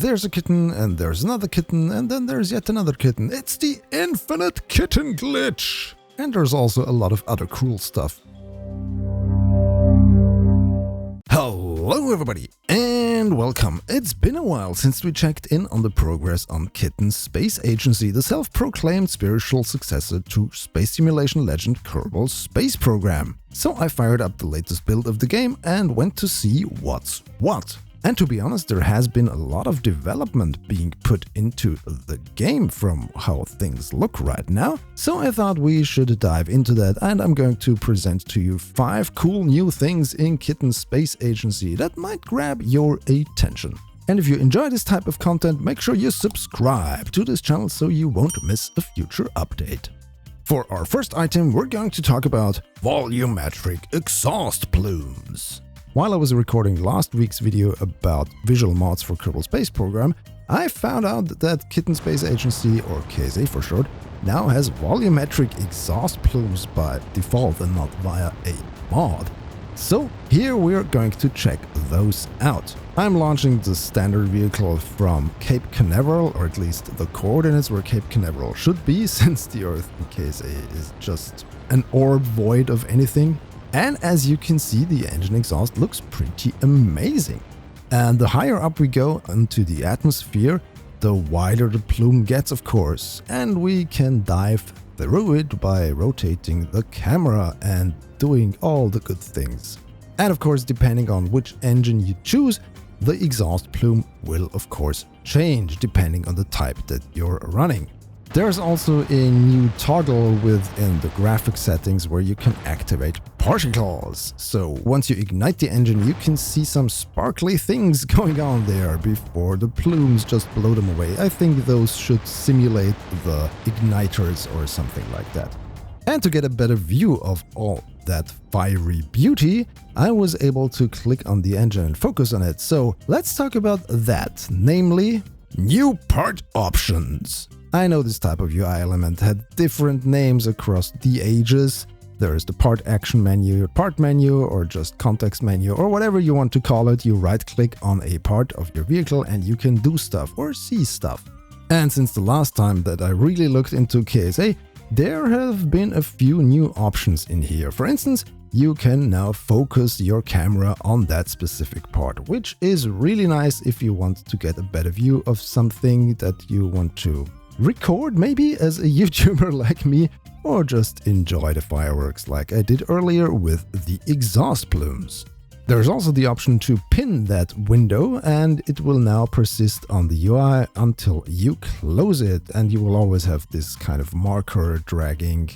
there's a kitten, and there's another kitten, and then there's yet another kitten. It's the infinite kitten glitch! And there's also a lot of other cool stuff. Hello everybody, and welcome. It's been a while since we checked in on the progress on Kitten's space agency, the self-proclaimed spiritual successor to space simulation legend Kerbal's space program. So I fired up the latest build of the game and went to see what's what. And to be honest, there has been a lot of development being put into the game from how things look right now. So I thought we should dive into that, and I'm going to present to you 5 cool new things in Kitten's space agency that might grab your attention. And if you enjoy this type of content, make sure you subscribe to this channel so you won't miss a future update. For our first item, we're going to talk about volumetric exhaust plumes. While I was recording last week's video about visual mods for Kerbal Space Program, I found out that Kitten Space Agency, or KSA for short, now has volumetric exhaust plumes by default and not via a mod. So here we're going to check those out. I'm launching the standard vehicle from Cape Canaveral, or at least the coordinates where Cape Canaveral should be, since the Earth in KSA is just an orb void of anything. And as you can see, the engine exhaust looks pretty amazing. And the higher up we go into the atmosphere, the wider the plume gets, of course. And we can dive through it by rotating the camera and doing all the good things. And of course, depending on which engine you choose, the exhaust plume will of course change depending on the type that you're running. There's also a new toggle within the graphic settings where you can activate particles. So once you ignite the engine, you can see some sparkly things going on there before the plumes just blow them away. I think those should simulate the igniters or something like that. And to get a better view of all that fiery beauty, I was able to click on the engine and focus on it. So let's talk about that, namely new part options. I know this type of UI element had different names across the ages. There is the part action menu, part menu, or just context menu, or whatever you want to call it. You right click on a part of your vehicle and you can do stuff or see stuff. And since the last time that I really looked into KSA, there have been a few new options in here. For instance, you can now focus your camera on that specific part, which is really nice if you want to get a better view of something that you want to record, maybe as a YouTuber like me, or just enjoy the fireworks like I did earlier with the exhaust plumes. There's also the option to pin that window, and it will now persist on the UI until you close it, and you will always have this kind of marker dragging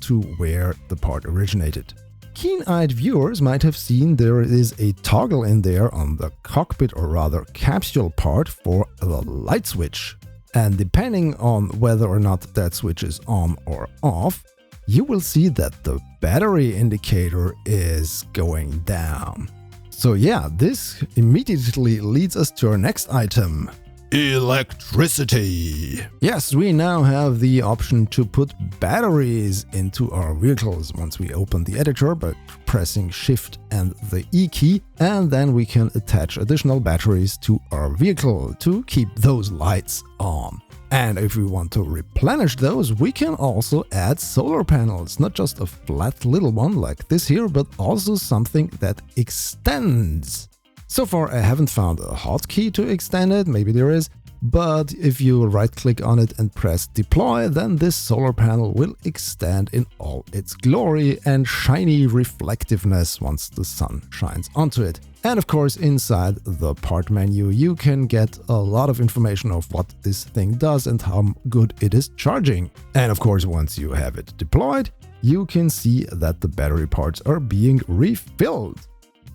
to where the part originated. Keen-eyed viewers might have seen there is a toggle in there on the cockpit, or rather capsule part, for the light switch. And depending on whether or not that switch is on or off, you will see that the battery indicator is going down. So yeah, this immediately leads us to our next item. Electricity! Yes, we now have the option to put batteries into our vehicles once we open the editor by pressing Shift and the E key, and then we can attach additional batteries to our vehicle to keep those lights on. And if we want to replenish those, we can also add solar panels, not just a flat little one like this here, but also something that extends. So far, I haven't found a hotkey to extend it, maybe there is, but if you right-click on it and press deploy, then this solar panel will extend in all its glory and shiny reflectiveness once the sun shines onto it. And of course, inside the part menu, you can get a lot of information of what this thing does and how good it is charging. And of course, once you have it deployed, you can see that the battery parts are being refilled.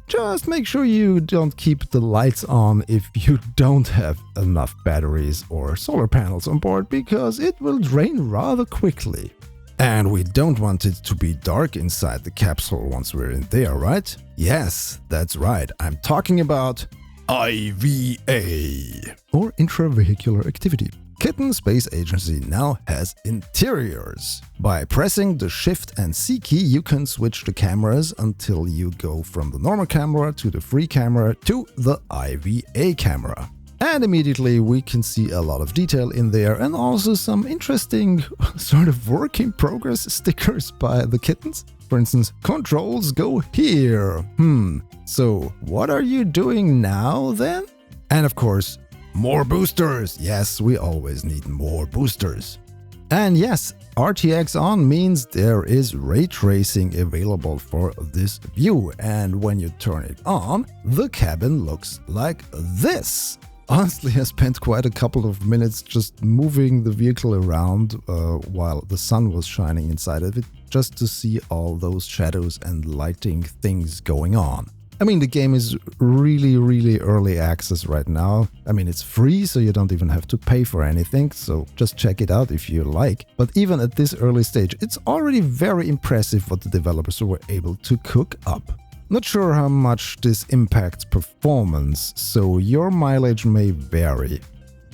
Just make sure you don't keep the lights on if you don't have enough batteries or solar panels on board, because it will drain rather quickly. And we don't want it to be dark inside the capsule once we're in there, right? Yes, that's right, I'm talking about IVA, or inter-vehicular activity. Kitten Space Agency now has interiors. By pressing the Shift and C key, you can switch the cameras until you go from the normal camera to the free camera to the IVA camera. And immediately we can see a lot of detail in there and also some interesting sort of work in progress stickers by the kittens. For instance, controls go here. So what are you doing now then? And of course, more boosters. Yes, we always need more boosters. And yes, RTX on means there is ray tracing available for this view. And when you turn it on, the cabin looks like this. Honestly, I spent quite a couple of minutes just moving the vehicle around while the sun was shining inside of it, just to see all those shadows and lighting things going on. I mean, the game is really early access right now. I mean, it's free, so you don't even have to pay for anything, so just check it out if you like. But even at this early stage, it's already very impressive what the developers were able to cook up. Not sure how much this impacts performance, so your mileage may vary.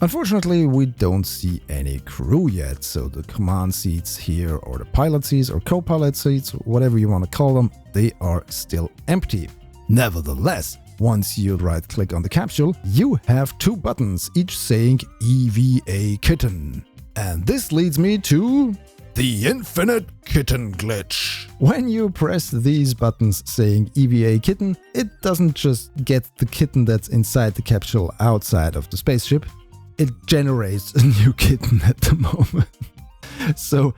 Unfortunately, we don't see any crew yet, so the command seats here, or the pilot seats or co-pilot seats, whatever you want to call them, they are still empty. Nevertheless, once you right-click on the capsule, you have two buttons, each saying EVA Kitten. And this leads me to the infinite kitten glitch. When you press these buttons saying EVA Kitten, it doesn't just get the kitten that's inside the capsule outside of the spaceship, it generates a new kitten at the moment. So,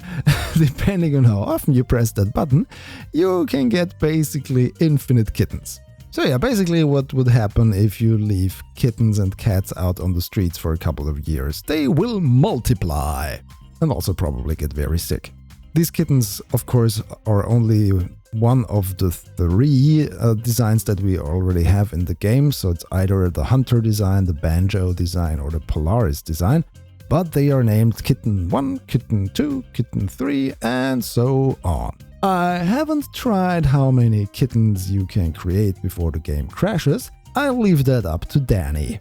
depending on how often you press that button, you can get basically infinite kittens. So yeah, basically what would happen if you leave kittens and cats out on the streets for a couple of years. They will multiply and also probably get very sick. These kittens, of course, are only one of the three designs that we already have in the game. So it's either the Hunter design, the Banjo design, or the Polaris design. But they are named Kitten 1, Kitten 2, Kitten 3, and so on. I haven't tried how many kittens you can create before the game crashes. I'll leave that up to Danny.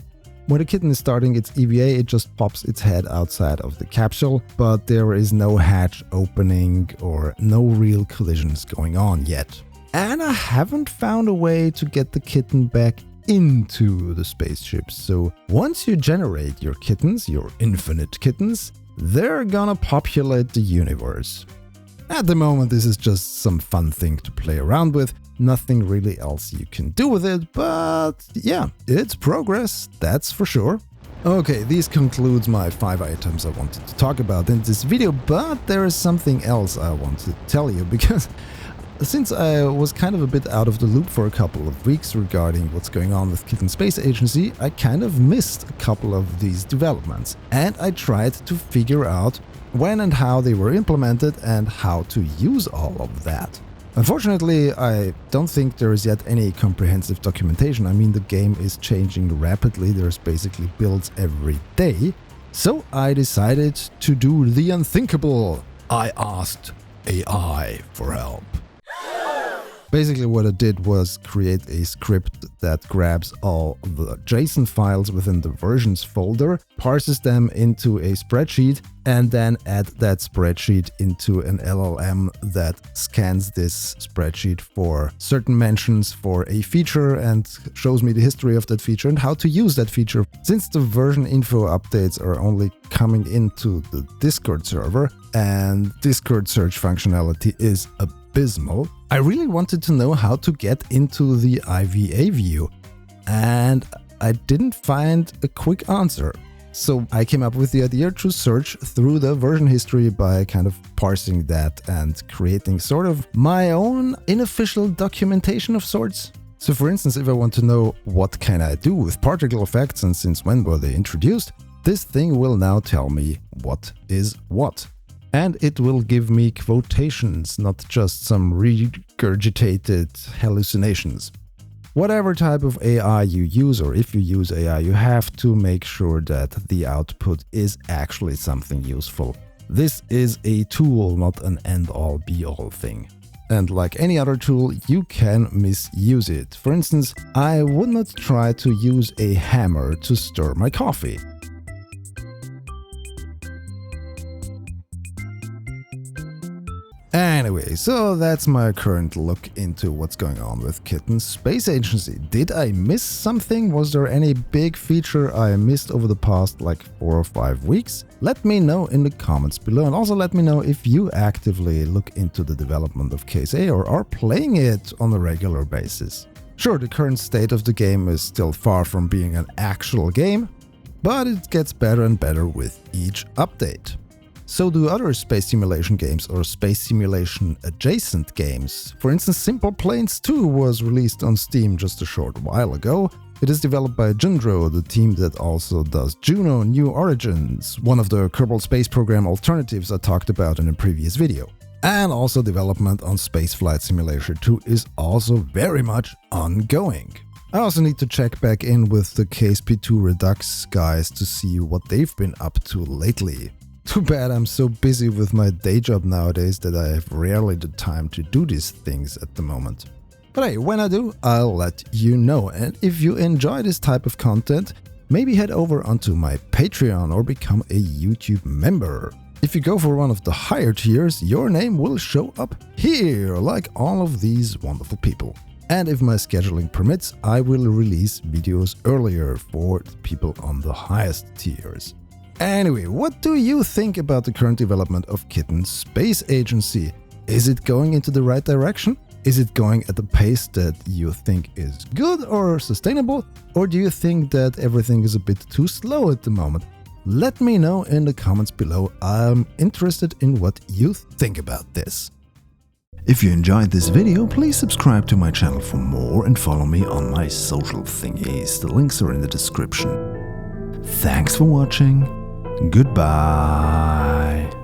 When the kitten is starting its EVA, it just pops its head outside of the capsule, but there is no hatch opening or no real collisions going on yet. And I haven't found a way to get the kitten back into the spaceship. So once you generate your kittens, your infinite kittens, they're gonna populate the universe. At the moment, this is just some fun thing to play around with. Nothing really else you can do with it, but yeah, it's progress, that's for sure. Okay, this concludes my 5 items I wanted to talk about in this video, but there is something else I want to tell you, because since I was kind of a bit out of the loop for a couple of weeks regarding what's going on with Kitten Space Agency, I kind of missed a couple of these developments, and I tried to figure out when and how they were implemented and how to use all of that. Unfortunately, I don't think there is yet any comprehensive documentation. I mean, the game is changing rapidly, there's basically builds every day. So I decided to do the unthinkable. I asked AI for help. Basically what I did was create a script that grabs all the JSON files within the versions folder, parses them into a spreadsheet, and then add that spreadsheet into an LLM that scans this spreadsheet for certain mentions for a feature and shows me the history of that feature and how to use that feature. Since the version info updates are only coming into the Discord server and Discord search functionality is abysmal, I really wanted to know how to get into the IVA view, and I didn't find a quick answer. So I came up with the idea to search through the version history by kind of parsing that and creating sort of my own unofficial documentation of sorts. So for instance, if I want to know what can I do with particle effects and since when were they introduced, this thing will now tell me what is what. And it will give me quotations, not just some regurgitated hallucinations. Whatever type of AI you use, or if you use AI, you have to make sure that the output is actually something useful. This is a tool, not an end-all be-all thing. And like any other tool, you can misuse it. For instance, I would not try to use a hammer to stir my coffee. Anyway, so that's my current look into what's going on with Kitten's space agency. Did I miss something? Was there any big feature I missed over the past like 4 or 5 weeks? Let me know in the comments below, and also let me know if you actively look into the development of Case A or are playing it on a regular basis. Sure, the current state of the game is still far from being an actual game, but it gets better and better with each update. So do other space simulation games or space simulation adjacent games. For instance, Simple Planes 2 was released on Steam just a short while ago. It is developed by Jindro, the team that also does Juno New Origins, one of the Kerbal space program alternatives I talked about in a previous video. And also development on Spaceflight Simulator 2 is also very much ongoing. I also need to check back in with the KSP2 Redux guys to see what they've been up to lately. Too bad I'm so busy with my day job nowadays that I have rarely the time to do these things at the moment. But hey, when I do, I'll let you know. And if you enjoy this type of content, maybe head over onto my Patreon or become a YouTube member. If you go for one of the higher tiers, your name will show up here, like all of these wonderful people. And if my scheduling permits, I will release videos earlier for the people on the highest tiers. Anyway, what do you think about the current development of Kitten's space agency? Is it going into the right direction? Is it going at the pace that you think is good or sustainable? Or do you think that everything is a bit too slow at the moment? Let me know in the comments below. I'm interested in what you think about this. If you enjoyed this video, please subscribe to my channel for more and follow me on my social thingies. The links are in the description. Thanks for watching. Goodbye.